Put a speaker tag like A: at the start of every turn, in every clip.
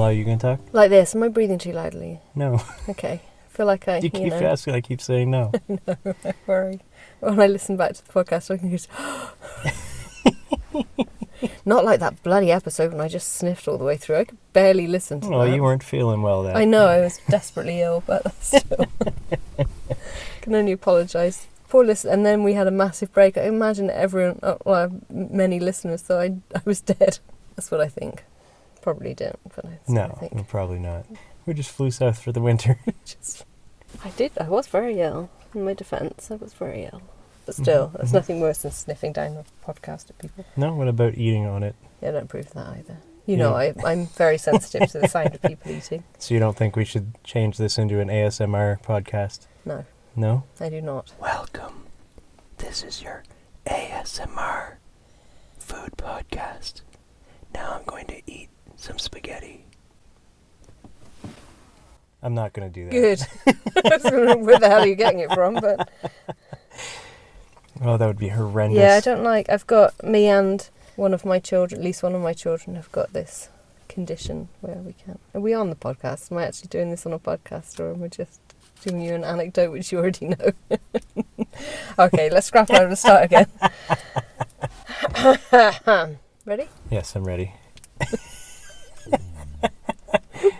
A: while you can talk?
B: Like this. Am I breathing too loudly?
A: No.
B: Okay. I feel like
A: You keep asking, I keep saying no.
B: No, I worry. When I listen back to the podcast, I can just... Not like that bloody episode when I just sniffed all the way through. I could barely listen to that.
A: No, you weren't feeling well that.
B: I know, I was desperately ill, but still. Can only apologise. Poor listen. And then we had a massive break. I imagine everyone, many listeners thought I was dead. That's what I think. Probably didn't, but that's what I think.
A: No, probably not. We just flew south for the winter.
B: I was very ill. In my defence, I was very ill. But still, there's nothing worse than sniffing down a podcast at people.
A: No, what about eating on it?
B: Yeah, I don't approve of that either. You know, I'm very sensitive to the sound of people eating.
A: So you don't think we should change this into an ASMR podcast?
B: No.
A: No?
B: I do not.
A: Welcome. This is your ASMR food podcast. Now I'm going to eat some spaghetti. I'm not going to do that.
B: Good. I don't know where the hell are you getting it from, but...
A: Oh, that would be horrendous.
B: Yeah, I don't like... I've got... Me and one of my children, at least one of my children, have got this condition where we can't... Are we on the podcast? Am I actually doing this on a podcast, or am I just giving you an anecdote which you already know? Okay, let's scrap out and start again. Ready?
A: Yes, I'm ready.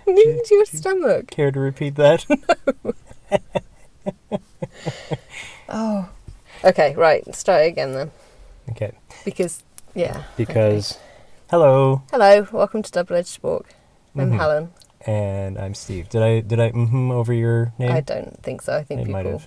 B: Into your stomach.
A: Care to repeat that?
B: Oh. Okay, right. Start again then.
A: Okay.
B: Because, yeah.
A: Because,
B: okay.
A: Hello.
B: Hello, welcome to Double-Edged Spork. I'm Helen.
A: And I'm Steve. Did I over your name?
B: I don't think so. I think
A: it
B: people...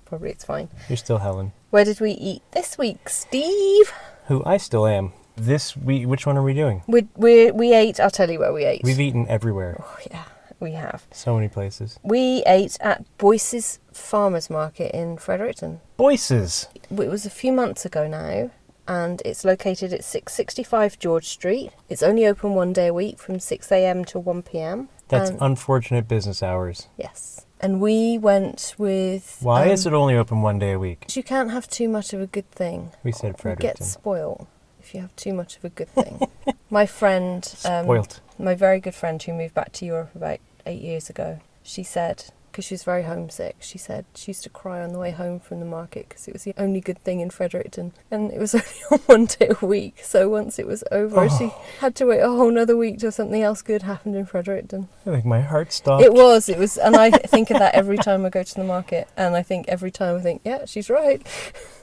B: Probably it's fine.
A: You're still Helen.
B: Where did we eat this week, Steve?
A: Who I still am. This week, which one are we doing?
B: We ate, I'll tell you where we ate.
A: We've eaten everywhere.
B: Oh, yeah, we have.
A: So many places.
B: We ate at Boyce's Farmers Market in Fredericton.
A: Boyce's?
B: It was a few months ago now, and it's located at 665 George Street. It's only open one day a week from 6 a.m. to 1 p.m.
A: That's unfortunate business hours.
B: Yes. And we went with...
A: Why is it only open one day a week?
B: You can't have too much of a good thing.
A: We said Fredericton.
B: You get spoiled if you have too much of a good thing. My friend...
A: Spoilt.
B: My very good friend who moved back to Europe about 8 years ago, she said... Because she was very homesick. She said she used to cry on the way home from the market because it was the only good thing in Fredericton. And it was only on one day a week. So once it was over, she had to wait a whole nother week till something else good happened in Fredericton.
A: I think my heart stopped.
B: It was. And I think of that every time I go to the market. And I think every time I think, yeah, she's right.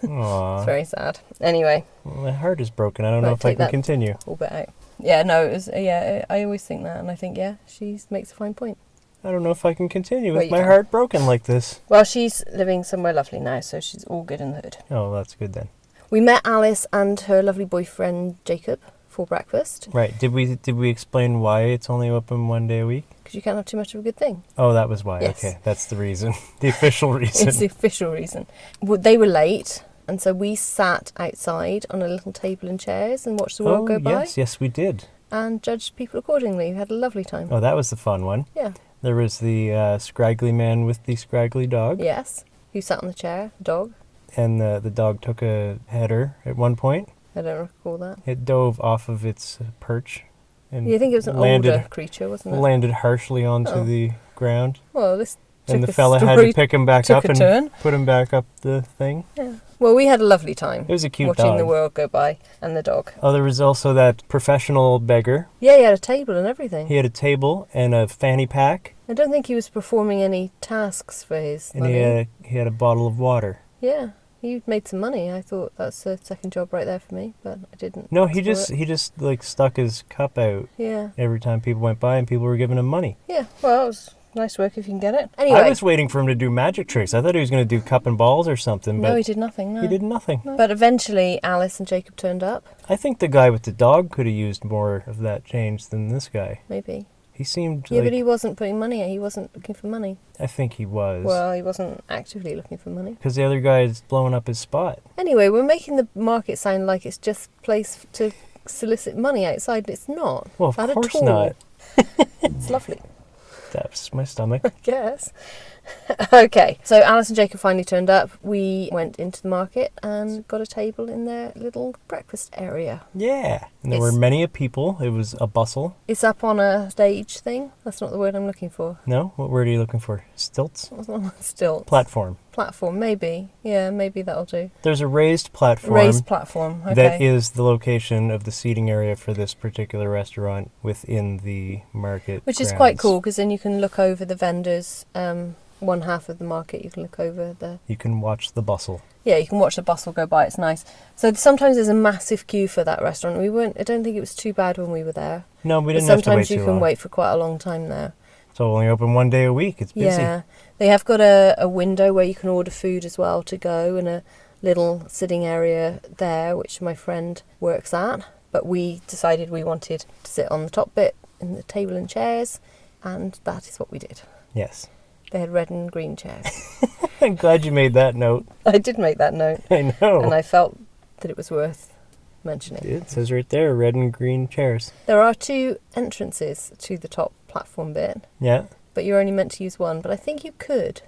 A: Aww.
B: It's very sad. Anyway.
A: Well, my heart is broken. I don't know if I can continue.
B: A little bit out. Yeah, no, it was, yeah, I always think that. And I think, yeah, she makes a fine point.
A: I don't know if I can continue with my heart broken like this.
B: Well, she's living somewhere lovely now, so she's all good in the hood.
A: Oh, that's good then.
B: We met Alice and her lovely boyfriend Jacob for breakfast.
A: Right. Did we explain why it's only open one day a week?
B: Because you can't have too much of a good thing.
A: Oh, that was why.
B: Yes.
A: Okay, that's the reason. The official reason.
B: It's the official reason. They were late, and so we sat outside on a little table and chairs and watched the world go by.
A: Yes, we did.
B: And judged people accordingly. We had a lovely time.
A: Oh, that was the fun one.
B: Yeah.
A: There was the scraggly man with the scraggly dog.
B: Yes, who sat on the chair, dog.
A: And the dog took a header at one point.
B: I don't recall that.
A: It dove off of its perch. And
B: you think it was an older creature, wasn't it?
A: Landed harshly onto the ground.
B: Well, this
A: and the fella had to pick him back up and put him back up the thing.
B: Yeah. Well, we had a lovely time.
A: It was a cute
B: watching the world go by and the dog.
A: Oh, there was also that professional beggar.
B: Yeah, he had a table and everything.
A: He had a table and a fanny pack.
B: I don't think he was performing any tasks for his money.
A: And he had a bottle of water.
B: Yeah, he made some money. I thought that's a second job right there for me, but I didn't.
A: No, he just like stuck his cup out.
B: Yeah.
A: Every time people went by and people were giving him money.
B: Yeah, well, it was nice work if you can get it. Anyway.
A: I was waiting for him to do magic tricks. I thought he was going to do cup and balls or something. But
B: no, he did nothing. No.
A: He did nothing.
B: No. But eventually, Alice and Jacob turned up.
A: I think the guy with the dog could have used more of that change than this guy.
B: Maybe.
A: He seemed
B: Yeah, but he wasn't putting money in. He wasn't looking for money.
A: I think he was.
B: Well, he wasn't actively looking for money.
A: Because the other guy is blowing up his spot.
B: Anyway, we're making the market sound like it's just a place to solicit money outside. It's not.
A: Well, of course not.
B: It's lovely.
A: That's my stomach.
B: I guess. Okay, so Alice and Jacob finally turned up. We went into the market and got a table in their little breakfast area.
C: Yeah. And there were many people. It was a bustle.
B: It's up on a stage thing. That's not the word I'm looking for.
C: No? What word are you looking for? Stilts?
B: Still.
C: Platform.
B: Platform, maybe. Yeah, maybe that'll do.
C: There's a raised platform.
B: Raised platform, okay.
C: That is the location of the seating area for this particular restaurant within the market.
B: Which is quite cool, because then you can look over the vendors. One half of the market, you can look over the...
C: You can watch the bustle.
B: Yeah, you can watch the bustle go by. It's nice. So sometimes there's a massive queue for that restaurant. I don't think it was too bad when we were there.
C: No, we didn't have to wait too long.
B: Sometimes you can wait for quite a long time there.
C: So only open one day a week. It's busy.
B: Yeah. They have got a window where you can order food as well to go, and a little sitting area there, which my friend works at. But we decided we wanted to sit on the top bit in the table and chairs, and that is what we did.
C: Yes.
B: They had red and green chairs.
C: I'm glad you made that note.
B: I did make that note.
C: I know.
B: And I felt that it was worth mentioning.
C: It says right there, red and green chairs.
B: There are 2 entrances to the top platform bit.
C: Yeah.
B: But you're only meant to use one. But I think you could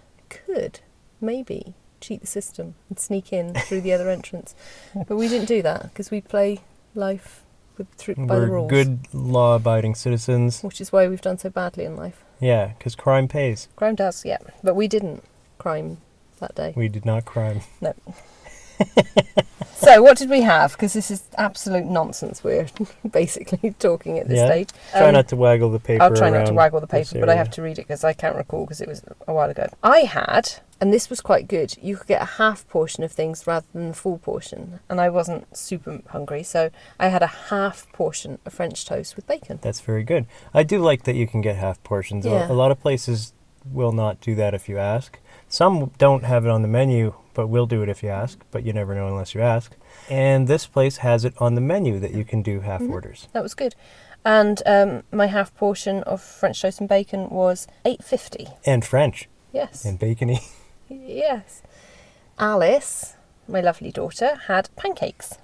B: maybe cheat the system and sneak in through the other entrance. But we didn't do that because we play life by the rules.
C: We're good law-abiding citizens.
B: Which is why we've done so badly in life.
C: Yeah, because crime pays.
B: Crime does, yeah. But we didn't crime that day.
C: We did not crime.
B: No. So what did we have? Because this is absolute nonsense we're basically talking at this stage.
C: Try not to waggle the paper.
B: I'll try not to waggle the paper, but I have to read it because I can't recall because it was a while ago. I had, and this was quite good, you could get a half portion of things rather than the full portion. And I wasn't super hungry, so I had a half portion of French toast with bacon.
C: That's very good. I do like that you can get half portions.
B: Yeah.
C: A lot of places will not do that if you ask. Some don't have it on the menu, but will do it if you ask, but you never know unless you ask. And this place has it on the menu that you can do half orders.
B: That was good. And my half portion of French toast and bacon was $8.50.
C: And French.
B: Yes.
C: And bacony.
B: Yes. Alice, my lovely daughter, had pancakes.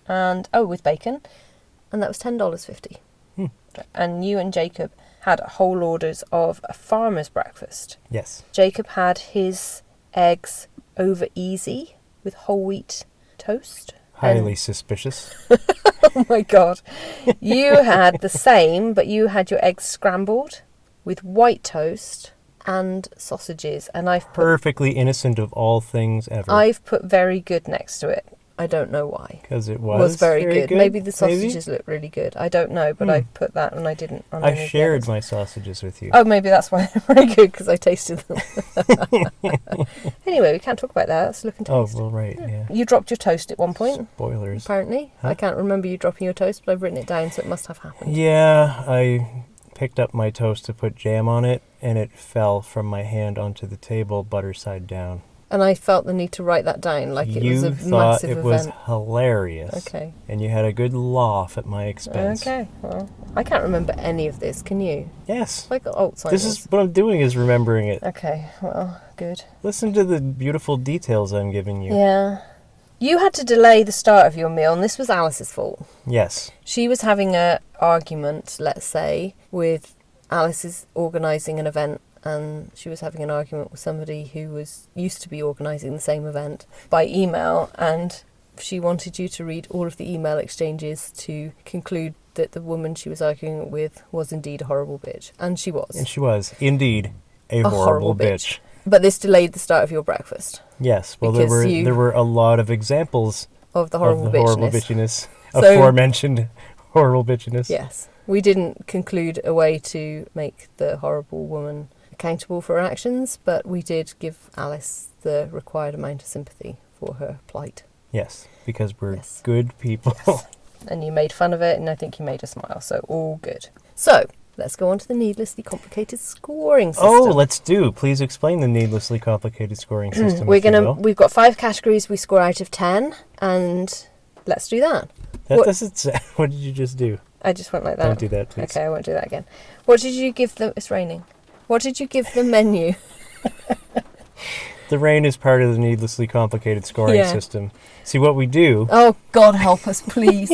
B: And with bacon. And that was $10.50. And you and Jacob had whole orders of a farmer's breakfast.
C: Yes.
B: Jacob had his eggs over easy with whole wheat toast.
C: Highly suspicious.
B: Oh my God. You had the same, but you had your eggs scrambled with white toast and sausages. And I've put,
C: perfectly innocent of all things ever.
B: I've put very good next to it. I don't know why.
C: Because it was
B: very good. Maybe the
C: maybe?
B: sausages look really good. I don't know, but I put that and I didn't. On
C: I
B: any of the
C: shared
B: others.
C: my sausages with you.
B: Oh, maybe that's why they're very good, because I tasted them. Anyway, we can't talk about that. Let's look and taste.
C: Oh, well, right, yeah.
B: You dropped your toast at one point,
C: Spoilers.
B: apparently.
C: Huh?
B: I can't remember you dropping your toast, but I've written it down, so it must have happened.
C: Yeah, I picked up my toast to put jam on it, and it fell from my hand onto the table, butter side down.
B: And I felt the need to write that down, like it was a massive event.
C: You thought it was hilarious.
B: Okay.
C: And you had a good laugh at my expense.
B: Okay, well, I can't remember any of this, can you?
C: Yes.
B: Like Alzheimer's.
C: This is what I'm doing, is remembering it.
B: Okay, well, good.
C: Listen to the beautiful details I'm giving you.
B: Yeah. You had to delay the start of your meal, and this was Alice's fault.
C: Yes.
B: She was having an argument, let's say, with Alice's organising an event, and she was having an argument with somebody who was used to be organising the same event by email, and she wanted you to read all of the email exchanges to conclude that the woman she was arguing with was indeed a horrible bitch. And she was.
C: And she was, indeed, a horrible bitch.
B: But this delayed the start of your breakfast.
C: Yes, well, there were a lot of examples
B: of the horrible
C: bitchiness.
B: So,
C: aforementioned horrible bitchiness.
B: Yes. We didn't conclude a way to make the horrible woman accountable for her actions, but we did give Alice the required amount of sympathy for her plight.
C: Yes, because we're good people. Yes.
B: And you made fun of it, and I think you made her smile, so all good. So, let's go on to the needlessly complicated scoring system.
C: Oh, let's do. Please explain the needlessly complicated scoring system.
B: We've got 5 categories we score out of 10, and let's do that.
C: That doesn't say. What did you just do?
B: I just went like that.
C: Don't do that, please.
B: Okay, I won't do that again. What did you give the... It's raining. What did you give the menu?
C: The rain is part of the needlessly complicated scoring system. See, what we do...
B: Oh, God help us, please.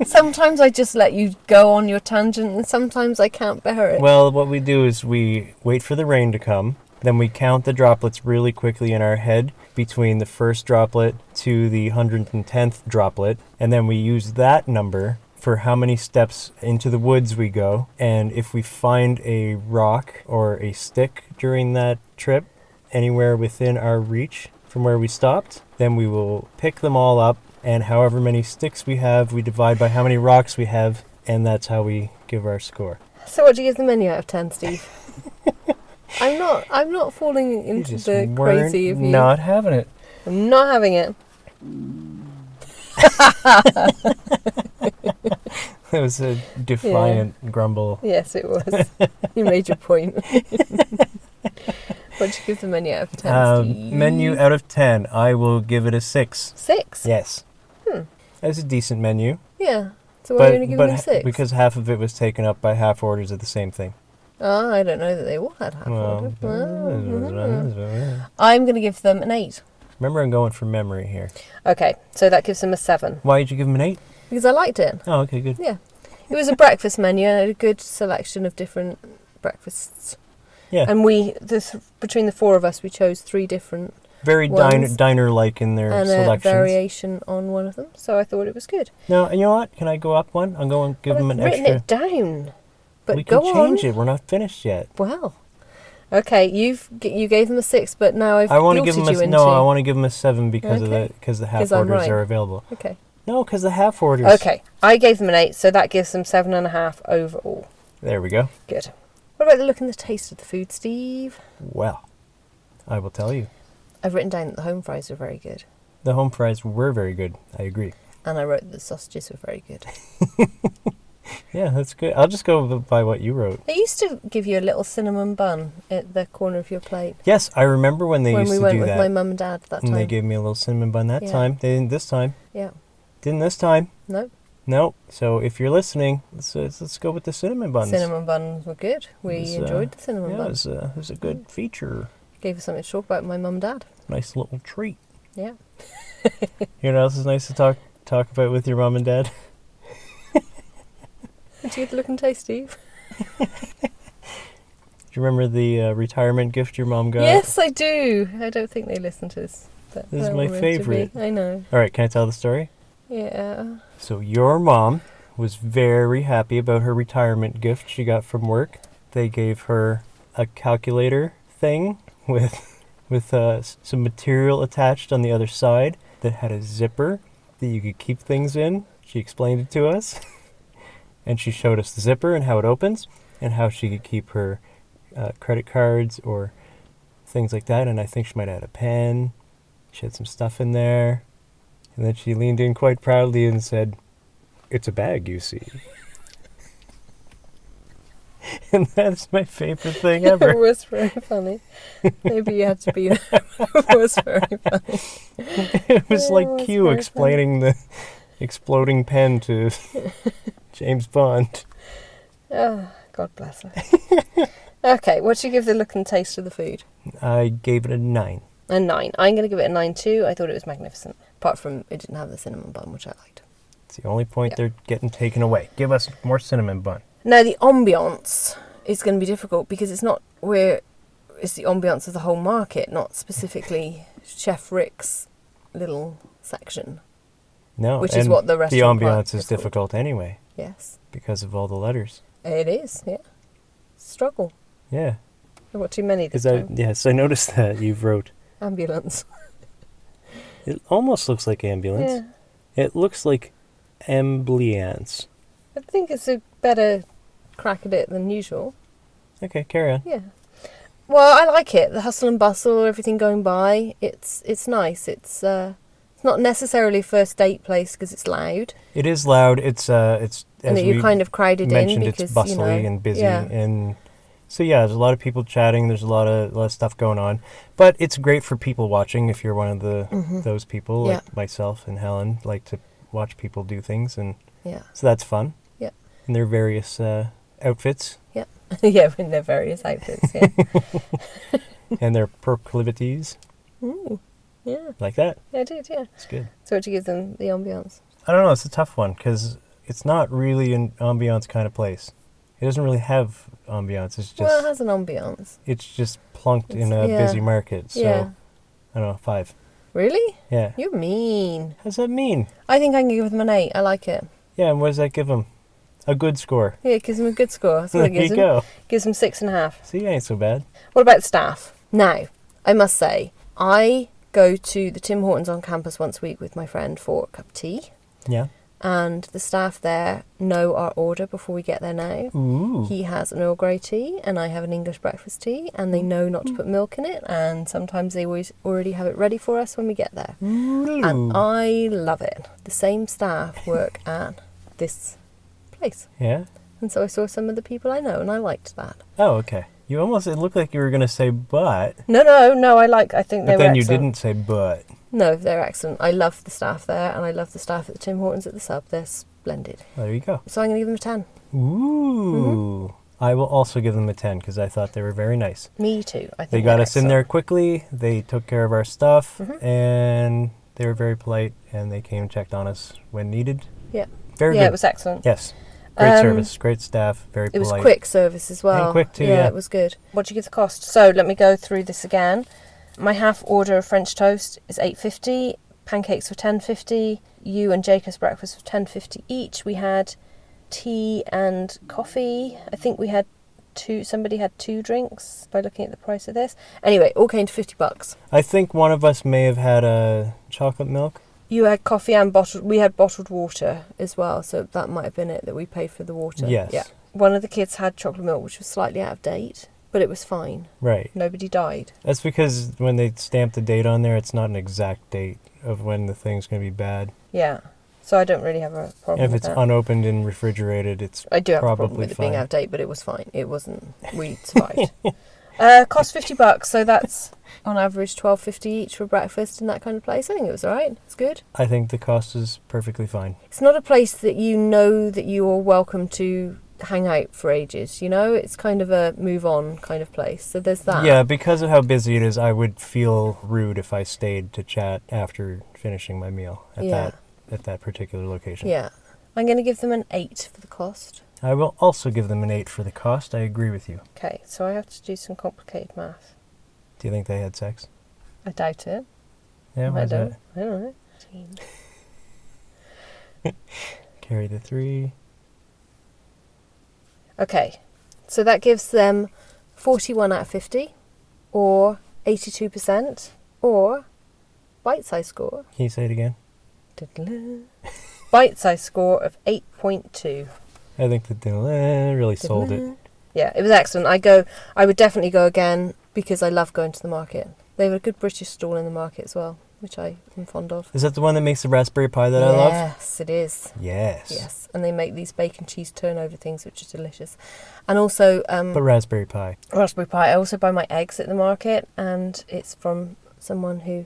B: Sometimes I just let you go on your tangent, and sometimes I can't bear it.
C: Well, what we do is we wait for the rain to come, Then we count the droplets really quickly in our head between the first droplet to the 110th droplet. And then we use that number for how many steps into the woods we go. And if we find a rock or a stick during that trip, anywhere within our reach from where we stopped, then we will pick them all up. And however many sticks we have, we divide by how many rocks we have. And that's how we give our score.
B: So what do you give the menu out of 10, Steve? I'm not falling into the crazy of you.
C: Not having it.
B: I'm not having it.
C: That was a defiant grumble.
B: Yes, it was. You made your point. What do you give the menu out of 10, Steve?
C: Menu out of 10, I will give it a 6.
B: 6?
C: Yes. That's a decent menu.
B: Yeah. So why are you only giving it a 6?
C: Because half of it was taken up by half orders of the same thing.
B: Oh, I don't know that they all had half orders. I'm going to give them an 8.
C: Remember, I'm going from memory here.
B: Okay, so that gives them a 7.
C: Why did you give them an 8?
B: Because I liked it.
C: Oh, okay, good.
B: Yeah. It was a breakfast menu and a good selection of different breakfasts.
C: Yeah.
B: And between the 4 of us, we chose 3 different
C: Very diner-like in their
B: and
C: selections.
B: And a variation on one of them, so I thought it was good.
C: No, and you know what? Can I go up one? I'm going to give them an extra...
B: I've written it down. But
C: we
B: go
C: can
B: on.
C: change it. We're not finished yet.
B: Well, okay. You gave them a 6, but now I've
C: I want to
B: guilted
C: give them
B: you into...
C: No, I want to give them a 7 because
B: Okay.
C: the half
B: 'Cause I'm
C: orders
B: right.
C: are available.
B: Okay.
C: No, because the half orders.
B: Okay. I gave them an 8, so that gives them 7.5 overall.
C: There we go.
B: Good. What about the look and the taste of the food, Steve?
C: Well, I will tell you.
B: I've written down that the home fries were very good.
C: The home fries were very good. I agree.
B: And I wrote that the sausages were very good.
C: Yeah, that's good. I'll just go by what you wrote.
B: They used to give you a little cinnamon bun at the corner of your plate.
C: Yes, I remember when they used to do that.
B: When we went with my mum and dad that time.
C: And they gave me a little cinnamon bun that time. They didn't this time.
B: Yeah.
C: Didn't this time.
B: No.
C: No. So if you're listening, let's go with the cinnamon buns.
B: Cinnamon buns were good. We enjoyed the cinnamon buns.
C: It was a good feature.
B: Gave us something to talk about with my mum and dad.
C: Nice little treat.
B: Yeah.
C: You know what else is nice to talk about with your mum and dad?
B: Did you get the look and taste, Steve?
C: Do you remember the retirement gift your mom got?
B: Yes, I do. I don't think they listen to this. But
C: This is
B: I
C: my
B: want it to be.
C: favourite.
B: I know.
C: All right, can I tell the story?
B: Yeah.
C: So your mom was very happy about her retirement gift she got from work. They gave her a calculator thing with some material attached on the other side that had a zipper that you could keep things in. She explained it to us. And she showed us the zipper and how it opens and how she could keep her credit cards or things like that. And I think she might add a pen. She had some stuff in there. And then she leaned in quite proudly and said, "It's a bag, you see." And that's my favorite thing ever.
B: It was very funny. Maybe you had to be there. It was very funny.
C: It was like Q explaining the exploding pen to James Bond.
B: Oh, God bless her. Okay, what do you give the look and taste of the food?
C: I gave it a 9.
B: A 9. I'm going to give it a 9 too. I thought it was magnificent. Apart from it didn't have the cinnamon bun, which I liked.
C: It's the only point they're getting taken away. Give us more cinnamon bun.
B: Now, the ambiance is going to be difficult because it's the ambiance of the whole market, not specifically Chef Rick's little section.
C: No,
B: which is what the restaurant
C: the ambiance
B: part
C: is difficult anyway.
B: Yes.
C: Because of all the letters.
B: It is, yeah. Struggle.
C: Yeah.
B: I've got too many this time.
C: Yes, I noticed that you've wrote.
B: Ambulance.
C: It almost looks like ambulance.
B: Yeah.
C: It looks like ambiance.
B: I think it's a better crack at it than usual.
C: Okay, carry on.
B: Yeah. Well, I like it. The hustle and bustle, everything going by. It's nice. It's not necessarily first date place because it's loud.
C: It is loud. It's as
B: and that you're kind of crowded
C: mentioned,
B: in because
C: it's bustly and busy and so yeah, there's a lot of people chatting. There's a lot of stuff going on, but it's great for people watching. If you're one of those people like myself and Helen, like to watch people do things, and so that's fun. Yeah, in their various outfits.
B: Yeah, yeah, in their various outfits. Yeah,
C: and their proclivities.
B: Ooh. Yeah.
C: Like that?
B: Yeah, I did, yeah.
C: It's good.
B: So what do you give them, the ambiance?
C: I don't know, it's a tough one, because it's not really an ambiance kind of place. It doesn't really have ambiance. It's just
B: Well, it has an ambiance.
C: it's just plunked in a
B: Yeah.
C: busy market. So
B: Yeah.
C: I don't know, 5.
B: Really?
C: Yeah.
B: You're mean.
C: What does that mean?
B: I think I can give them an 8. I like it.
C: Yeah, and what does that give them? A good score.
B: Yeah, it gives them a good score. That's what
C: There
B: it gives
C: you
B: them.
C: go.
B: Gives them 6.5.
C: See, ain't so bad.
B: What about the staff? Now, I must say, I go to the Tim Hortons on campus once a week with my friend for a cup of tea.
C: Yeah.
B: And the staff there know our order before we get there now.
C: Ooh.
B: He has an Earl Grey tea and I have an English breakfast tea, and they know not to put milk in it, and sometimes they always already have it ready for us when we get there.
C: Ooh.
B: And I love it. The same staff work at this place.
C: Yeah.
B: And so I saw some of the people I know and I liked that.
C: Oh, okay. You almost, it looked like you were going to say but.
B: No, I think they
C: But
B: were
C: then you
B: excellent.
C: didn't say but.
B: No, they're excellent. I love the staff there, and I love the staff at the Tim Hortons at the sub. They're splendid.
C: There you go.
B: So I'm going to give them a 10.
C: Ooh. I will also give them a 10 because I thought they were very nice.
B: Me too. I think
C: They got
B: they're
C: us in there
B: excellent.
C: quickly. They took care of our stuff,
B: Mhm.
C: and they were very polite, and they came and checked on us when needed.
B: Yeah.
C: Very
B: Yeah,
C: good.
B: it was excellent.
C: Yes. Great
B: Um,
C: service, great staff, very
B: It was
C: polite.
B: quick service as well.
C: And quick too, yeah.
B: It was good. What do you give the cost? So let me go through this again. My half order of French toast is $8.50. Pancakes were $10.50. You and Jacob's breakfast were $10.50 each. We had tea and coffee. I think we had somebody had 2 drinks by looking at the price of this. Anyway, all came to $50.
C: I think one of us may have had a chocolate milk.
B: You had coffee and we had bottled water as well, so that might have been it, that we paid for the water.
C: Yes.
B: Yeah. One of the kids had chocolate milk, which was slightly out of date, but it was fine.
C: Right.
B: Nobody died.
C: That's because when they stamp the date on there, it's not an exact date of when the thing's going to be bad.
B: Yeah. So I don't really have a problem
C: If
B: with
C: it's
B: that.
C: unopened and refrigerated, it's
B: I do have a problem
C: probably
B: with it being
C: fine.
B: out of date, but it was fine. It wasn't. We survived. Cost $50, so that's on average $12.50 each for breakfast in that kind of place. I think it was alright. It's good.
C: I think the cost is perfectly fine.
B: It's not a place that you know that you are welcome to hang out for ages, you know? It's kind of a move on kind of place. So there's that.
C: Yeah, because of how busy it is, I would feel rude if I stayed to chat after finishing my meal at that particular location.
B: Yeah. I'm going to give them an 8 for the cost.
C: I will also give them an 8 for the cost. I agree with you.
B: Okay, so I have to do some complicated math.
C: Do you think they had sex?
B: I doubt it.
C: Yeah,
B: I
C: why's
B: don't know.
C: that? Carry the 3.
B: Okay, so that gives them 41 out of 50, or 82%, or bite-size score.
C: Can you say it again?
B: Bite-size score of 8.2.
C: I think that they really sold it.
B: Yeah, it was excellent. I would definitely go again because I love going to the market. They have a good British stall in the market as well, which I am fond of.
C: Is that the one that makes the raspberry pie that I love?
B: Yes, it is.
C: Yes.
B: Yes, and they make these bacon cheese turnover things, which are delicious. And also
C: But raspberry pie.
B: raspberry pie. I also buy my eggs at the market, and it's from someone who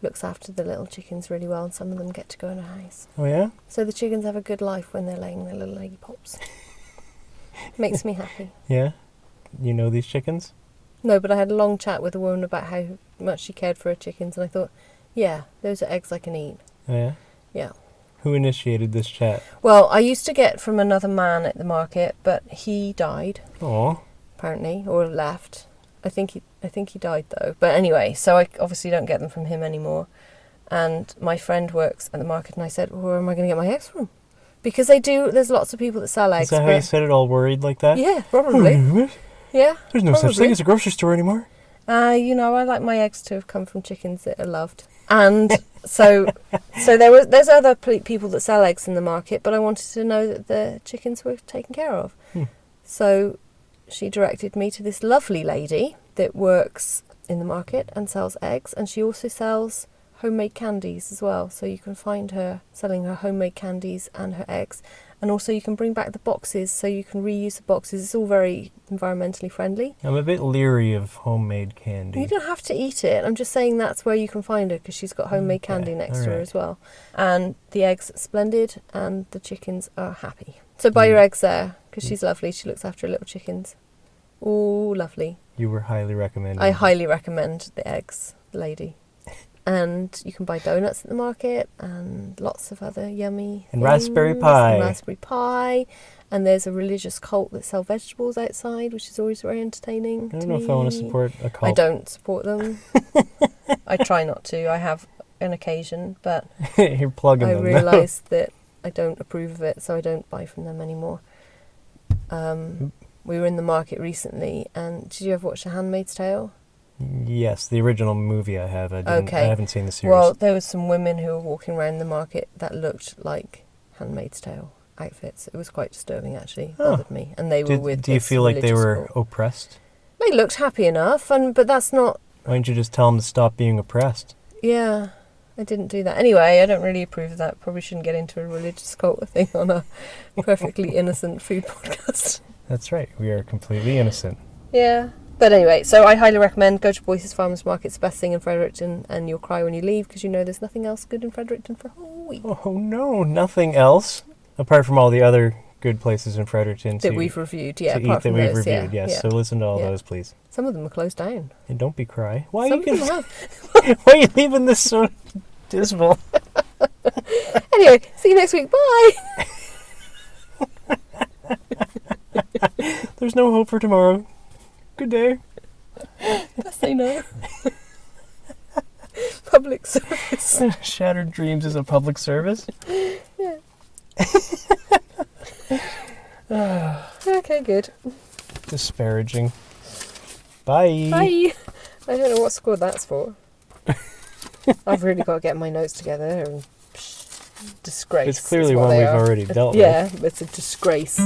B: looks after the little chickens really well, and some of them get to go in a house.
C: Oh, yeah?
B: So the chickens have a good life when they're laying their little eggy pops. Makes me happy.
C: Yeah? You know these chickens?
B: No, but I had a long chat with a woman about how much she cared for her chickens, and I thought, yeah, those are eggs I can eat.
C: Oh, yeah?
B: Yeah.
C: Who initiated this chat?
B: Well, I used to get from another man at the market, but he died,
C: Aw.
B: apparently, or left. I think he died though. But anyway, so I obviously don't get them from him anymore. And my friend works at the market, and I said, well, where am I going to get my eggs from? Because there's lots of people that sell eggs.
C: Is that how you said it, all worried like that?
B: Yeah, probably. Yeah.
C: There's no such
B: probably.
C: thing as a grocery store anymore.
B: I like my eggs to have come from chickens that are loved. And so there's other people that sell eggs in the market, but I wanted to know that the chickens were taken care of. So she directed me to this lovely lady that works in the market and sells eggs, and she also sells homemade candies as well. So you can find her selling her homemade candies and her eggs. And also you can bring back the boxes, so you can reuse the boxes. It's all very environmentally friendly.
C: I'm a bit leery of homemade candy.
B: You don't have to eat it. I'm just saying that's where you can find her, because she's got homemade candy next to her
C: alright.
B: as well. And the eggs are splendid, and the chickens are happy. So buy your eggs there, because she's lovely. She looks after her little chickens. Oh, lovely.
C: You were highly recommended.
B: I highly recommend the eggs, lady. And you can buy donuts at the market and lots of other yummy
C: And
B: things.
C: raspberry pie.
B: And raspberry pie. And there's a religious cult that sell vegetables outside, which is always very entertaining.
C: I don't know if I want to support a cult.
B: I don't support them. I try not to. I have an occasion, but
C: You're plugging
B: I
C: them.
B: realised that I don't approve of it, so I don't buy from them anymore. We were in the market recently, and did you ever watch The Handmaid's Tale?
C: Yes, the original movie I have. I haven't seen the series.
B: Well, there were some women who were walking around the market that looked like Handmaid's Tale outfits. It was quite disturbing, actually. It bothered me. And they were with
C: Do you
B: this
C: feel like they
B: religious
C: were
B: cult.
C: oppressed?
B: They looked happy enough, but that's not...
C: Why don't you just tell them to stop being oppressed?
B: Yeah, I didn't do that. Anyway, I don't really approve of that. Probably shouldn't get into a religious cult thing on a perfectly innocent food podcast.
C: That's right. We are completely innocent.
B: Yeah. But anyway, so I highly recommend go to Boyce's Farmers Market. It's the best thing in Fredericton, and you'll cry when you leave because you know there's nothing else good in Fredericton for a whole week.
C: Oh no, nothing else apart from all the other good places in Fredericton
B: That we've reviewed, yeah.
C: to eat
B: apart
C: that
B: from
C: we've
B: those,
C: reviewed.
B: yeah,
C: Yes,
B: yeah.
C: so listen to all
B: Yeah.
C: those, please.
B: Some of them are closed down.
C: And don't be cry. Why
B: Some
C: are you
B: of them
C: gonna,
B: have.
C: why are you leaving this so dismal?
B: Anyway, see you next week. Bye.
C: There's no hope for tomorrow. Good day.
B: Best I know. Public service.
C: Shattered Dreams is a public service.
B: Yeah. Okay, good.
C: Disparaging. Bye.
B: Bye. I don't know what score that's for. I've really got to get my notes together and disgrace.
C: It's clearly
B: is what
C: one
B: they
C: we've
B: are.
C: already dealt with.
B: Yeah, it's a disgrace.